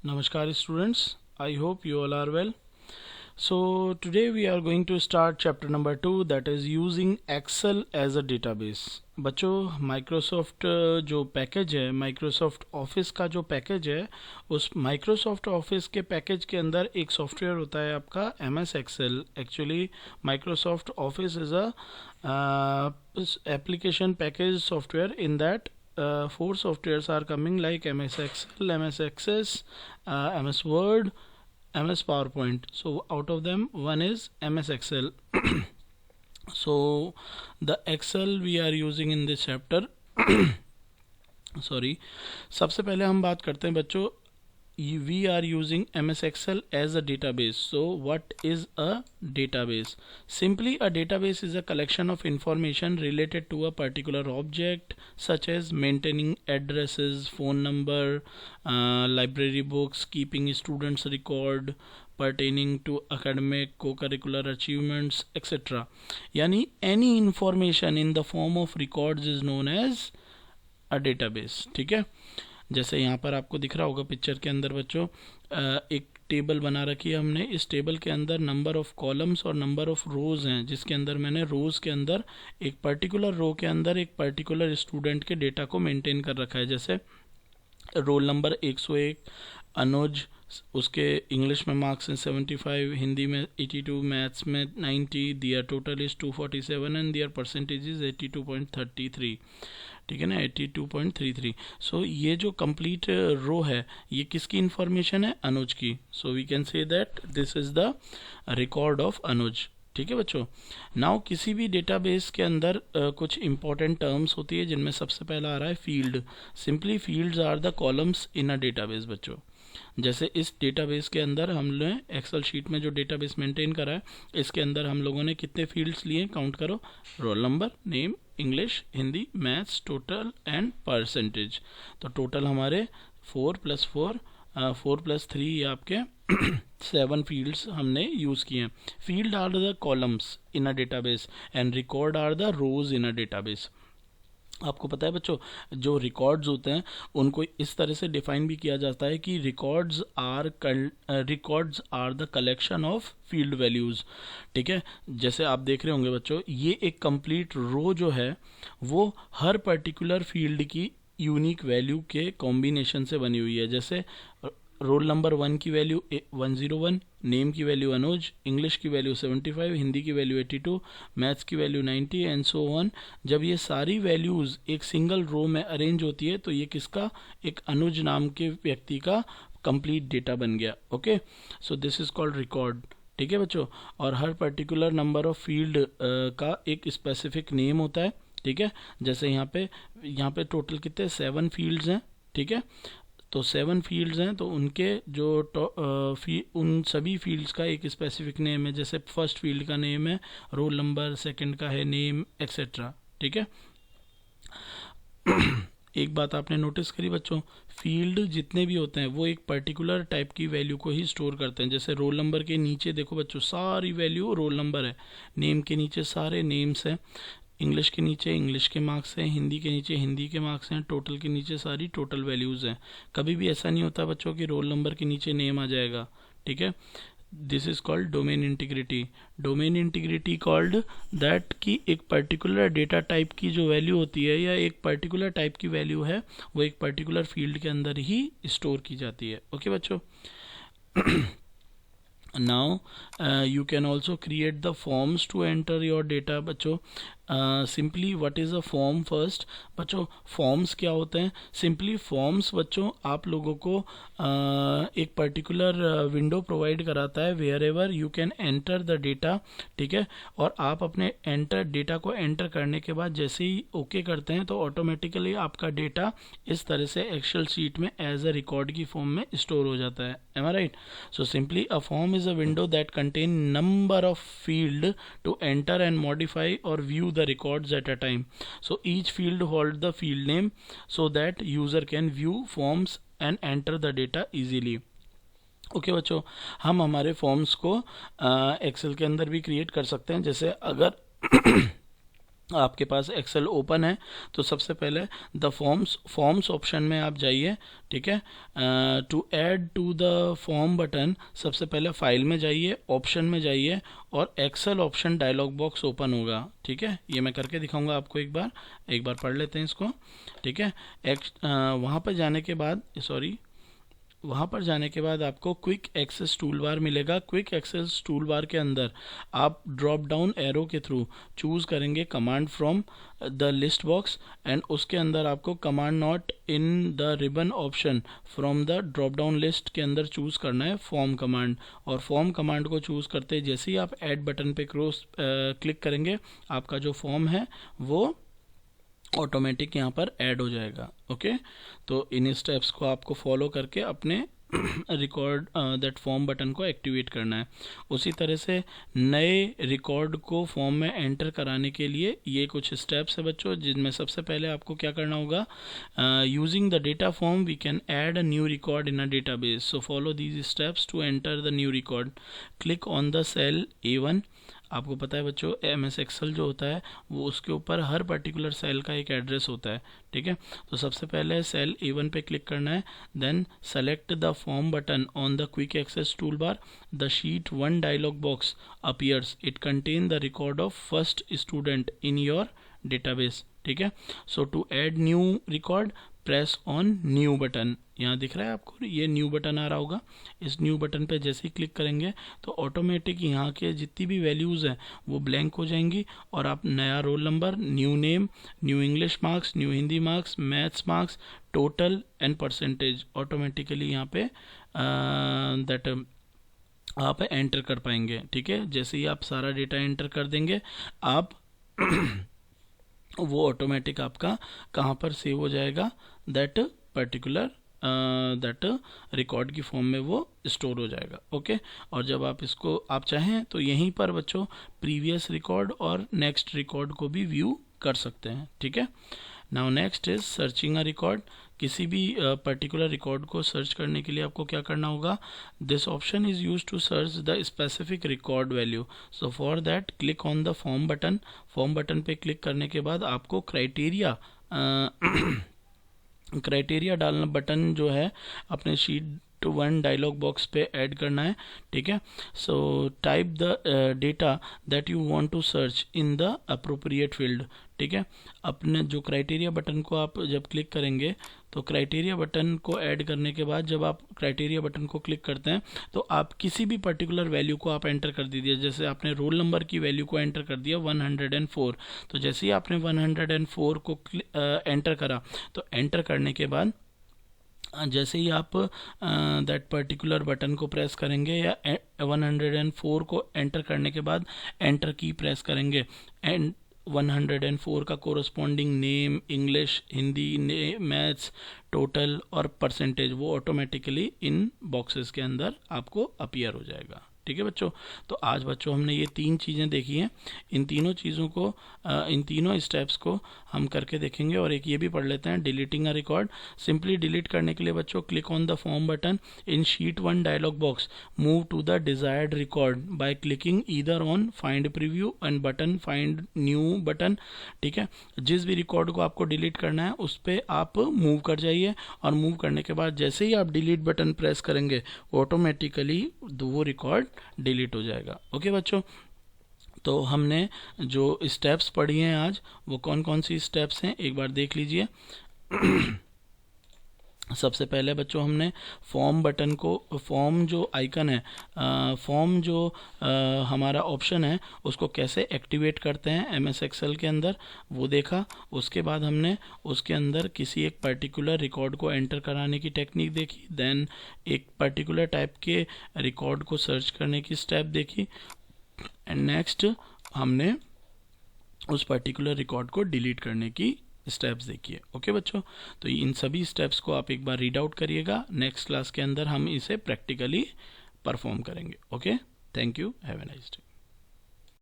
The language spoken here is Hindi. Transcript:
Namaskar students, I hope you all are well. So today we are going to start chapter number 2, that is using Excel as a database. बच्चों माइक्रोसॉफ्ट जो पैकेज है, माइक्रोसॉफ्ट ऑफिस का जो पैकेज है, उस माइक्रोसॉफ्ट ऑफिस के पैकेज के अंदर एक सॉफ्टवेयर होता है आपका MS Excel. Actually Microsoft office is a application package software. In that 4 softwares are coming like MS Excel, MS Access, MS Word, MS PowerPoint. So out of them one is MS Excel. So the Excel we are using in this chapter. Sorry. सबसे पहले हम बात करते हैं बच्चों, we are using MS Excel as a database. So what is a database? Simply a database is a collection of information related to a particular object, such as maintaining addresses, phone number, library books, keeping students record pertaining to academic co-curricular achievements, etc. यानी any information in the form of records is known as a database. ठीक है, जैसे यहाँ पर आपको दिख रहा होगा पिक्चर के अंदर बच्चों, एक टेबल बना रखी है हमने. इस टेबल के अंदर नंबर ऑफ कॉलम्स और नंबर ऑफ रोज हैं, जिसके अंदर मैंने रोज के अंदर एक पर्टिकुलर रो के अंदर एक पर्टिकुलर स्टूडेंट के डेटा को मेंटेन कर रखा है. जैसे रोल नंबर 101 अनुज, उसके इंग्लिश में मार्क्स हैं 75, हिंदी में 82, मैथ्स में 90, their total is 247 and their percentage is 82.33. ठीक है ना, 82.33. सो ये जो कंप्लीट रो है ये किसकी इंफॉर्मेशन है? अनुज की. So we can say that this is the record of Anuj. ठीक है बच्चों. नाउ किसी भी डेटाबेस के अंदर कुछ इंपॉर्टेंट टर्म्स होती है, जिनमें सबसे पहला आ रहा है field. Simply fields are the columns in a database बच्चों. जैसे इस डेटाबेस के अंदर हमने एक्सेल शीट में जो डेटाबेस मेंटेन करा है, इसके अंदर हम लोगों ने कितने फील्ड्स लिए? काउंट करो. Roll number, name, English, Hindi, maths, total and percentage. तो टोटल हमारे 4+3 ये आपके 7 फील्ड्स हमने यूज़ किए हैं. Field are the columns in a database and record are the rows in a database. आपको पता है बच्चों, जो रिकॉर्ड्स होते हैं उनको इस तरह से डिफाइन भी किया जाता है कि records are the collection of field values. ठीक है, जैसे आप देख रहे होंगे बच्चों, ये एक कंप्लीट रो जो है वो हर पर्टिकुलर फील्ड की यूनिक वैल्यू के कॉम्बिनेशन से बनी हुई है. जैसे रोल नंबर 1 की वैल्यू 101, नेम की वैल्यू अनुज, इंग्लिश की वैल्यू 75, हिंदी की वैल्यू 82, मैथ्स की वैल्यू 90 एंड सो ऑन. जब ये सारी वैल्यूज़ एक सिंगल रो में अरेंज होती है तो ये किसका? एक अनुज नाम के व्यक्ति का कंप्लीट डेटा बन गया. Okay, so this is called record. ठीक है बच्चों. और हर पर्टिकुलर नंबर ऑफ फील्ड का एक स्पेसिफिक नेम होता है. ठीक है, जैसे यहाँ पे टोटल कितने 7 फील्ड्स हैं. ठीक है, तो 7 फील्ड्स हैं, तो उनके जो उन सभी फील्ड्स का एक स्पेसिफिक नेम है. जैसे फर्स्ट फील्ड का नेम है रोल नंबर, सेकंड का है नेम, एक्सेट्रा. ठीक है. एक बात आपने नोटिस करी बच्चों, फील्ड जितने भी होते हैं वो एक पर्टिकुलर टाइप की वैल्यू को ही स्टोर करते हैं. जैसे रोल नंबर के नीचे देखो बच्चों, सारी वैल्यू रोल नंबर है. नेम के नीचे सारे नेम्स हैं. इंग्लिश के नीचे इंग्लिश के मार्क्स हैं. हिंदी के नीचे हिंदी के मार्क्स हैं. टोटल के नीचे सारी टोटल वैल्यूज़ हैं. कभी भी ऐसा नहीं होता बच्चों कि रोल नंबर के नीचे नेम आ जाएगा. ठीक है, this is called domain integrity. Domain integrity called that कि एक पर्टिकुलर डेटा टाइप की जो वैल्यू होती है या एक पर्टिकुलर टाइप की वैल्यू है वो एक पर्टिकुलर फील्ड के अंदर ही स्टोर की जाती है. ओके बच्चों. Now you can also create the forms to enter your data बच्चों. Simply what is a form first. बच्चों फॉर्म्स क्या होते हैं? सिंपली फॉर्म्स बच्चों आप लोगों को एक पर्टिकुलर विंडो प्रोवाइड कराता है wherever you can enter the data. ठीक है, और आप अपने डेटा को एंटर करने के बाद जैसे ही ओके करते हैं तो ऑटोमेटिकली आपका डेटा इस तरह से एक्सेल शीट में एज अ रिकॉर्ड की फॉर्म में स्टोर हो जाता है. Am I right? So simply a form is a window that contain number of field to enter and modify or view the records at a time. So each field hold the field name so that user can view forms and enter the data easily. Okay बच्चों, हम हमारे फॉर्म्स को एक्सेल के अंदर भी क्रिएट कर सकते हैं. जैसे अगर आपके पास एक्सेल ओपन है तो सबसे पहले द फॉर्म्स ऑप्शन में आप जाइए, ठीक है। To add to the form button सबसे पहले फाइल में जाइए, ऑप्शन में जाइए और Excel option dialog box open होगा, ठीक है। ये मैं करके दिखाऊंगा आपको, एक बार पढ़ लेते हैं इसको, ठीक है। वहाँ पर जाने के बाद आपको क्विक एक्सेस टूल बार मिलेगा। क्विक एक्सेस टूल बार के अंदर आप ड्रॉप डाउन एरो के थ्रू चूज़ करेंगे command from the list box, and उसके अंदर आपको command not in the ribbon option from the drop down list के अंदर चूज़ करना है फॉर्म कमांड। और फॉर्म कमांड को चूज़ करते जैसे ही आप ऐड बटन पे क्लिक करेंगे, आपका जो फॉर्म है वो ऑटोमेटिक यहाँ पर ऐड हो जाएगा। ओके, तो इन स्टेप्स को आपको फॉलो करके अपने रिकॉर्ड दैट फॉर्म बटन को एक्टिवेट करना है। उसी तरह से नए रिकॉर्ड को फॉर्म में एंटर कराने के लिए ये कुछ स्टेप्स है बच्चों, जिनमें सबसे पहले आपको क्या करना होगा, using the data form we can add a new record in a database, so follow these steps to enter the new record. Click on the cell A1। आपको पता है बच्चों MS एक्सेल जो होता है वो उसके ऊपर हर पर्टिकुलर सेल का एक एड्रेस होता है, ठीक है। तो सबसे पहले सेल A1 पे क्लिक करना है, then select the form button on the quick access tool bar. The sheet 1 dialog box appears, it contain the record of first student in your database, ठीक है। So to add new record press on new button. यहाँ दिख रहा है आपको, ये न्यू बटन आ रहा होगा। इस न्यू बटन पे जैसे ही क्लिक करेंगे तो ऑटोमेटिक यहाँ के जितनी भी वैल्यूज़ हैं वो ब्लैंक हो जाएंगी और आप नया roll number, new name, new English marks, new Hindi marks, maths marks, total and percentage automatically यहाँ पे दैट आप एंटर कर पाएंगे, ठीक है। जैसे ही आप सारा डेटा एंटर कर देंगे, आप वो ऑटोमेटिक आपका कहाँ पर सेव हो जाएगा, दैट पर्टिकुलर दैट रिकॉर्ड की फॉर्म में वो स्टोर हो जाएगा। ओके, और जब आप इसको आप चाहें तो यहीं पर बच्चों प्रीवियस रिकॉर्ड और नेक्स्ट रिकॉर्ड को भी व्यू कर सकते हैं, ठीक है। Now next is searching a record. किसी भी पर्टिकुलर रिकॉर्ड को सर्च करने के लिए आपको क्या करना होगा, this option is use to search the specific record value. So for that click on the form button. Form button पे क्लिक करने के बाद आपको क्राइटेरिया डालना बटन जो है अपने शीट 1 डायलॉग बॉक्स पे ऐड करना है, ठीक है। So type the data that you want to search in the appropriate field, ठीक है। अपने जो क्राइटेरिया बटन को आप जब क्लिक करेंगे तो क्राइटेरिया बटन को ऐड करने के बाद जब आप क्राइटेरिया बटन को क्लिक करते हैं तो आप किसी भी पर्टिकुलर वैल्यू को आप एंटर कर दीजिए। जैसे आपने रोल नंबर की वैल्यू को एंटर कर दिया 104, तो जैसे ही आपने 104 को एंटर करा तो एंटर करने के बाद जैसे ही आप दैट पर्टिकुलर बटन को प्रेस करेंगे या 104 को एंटर करने के बाद एंटर की प्रेस करेंगे एंड 104 का corresponding name, English, Hindi, maths, total और परसेंटेज वो ऑटोमेटिकली इन बॉक्सेस के अंदर आपको अपीयर हो जाएगा, ठीक है बच्चों। तो आज बच्चों हमने ये 3 चीज़ें देखी हैं। इन तीनों चीज़ों को इन तीनों स्टेप्स को हम करके देखेंगे और एक ये भी पढ़ लेते हैं, deleting a record. Simply delete करने के लिए बच्चों click on the form button in sheet 1 dialog box, move to the desired record by clicking either on find preview and button find new button, ठीक है। जिस भी रिकॉर्ड को आपको डिलीट करना है उस पर आप मूव कर जाइए और मूव करने के बाद जैसे ही आप डिलीट बटन प्रेस करेंगे ऑटोमेटिकली वो रिकॉर्ड डिलीट हो जाएगा। ओके बच्चों, तो हमने जो स्टेप्स पढ़ी हैं आज वो कौन कौन सी स्टेप्स हैं एक बार देख लीजिए। सबसे पहले बच्चों हमने फॉर्म बटन को, फॉर्म जो आइकन है, फॉर्म जो हमारा ऑप्शन है उसको कैसे एक्टिवेट करते हैं MS एक्सेल के अंदर वो देखा। उसके बाद हमने उसके अंदर किसी एक पर्टिकुलर रिकॉर्ड को एंटर कराने की टेक्निक देखी। देन एक पर्टिकुलर टाइप के रिकॉर्ड को सर्च करने की स्टेप देखी एंड नेक्स्ट हमने उस पर्टिकुलर रिकॉर्ड को डिलीट करने की स्टेप्स देखिए। ओके बच्चों, तो इन सभी स्टेप्स को आप एक बार रीड आउट करिएगा। नेक्स्ट क्लास के अंदर हम इसे प्रैक्टिकली परफॉर्म करेंगे। Okay, thank you, have a nice day.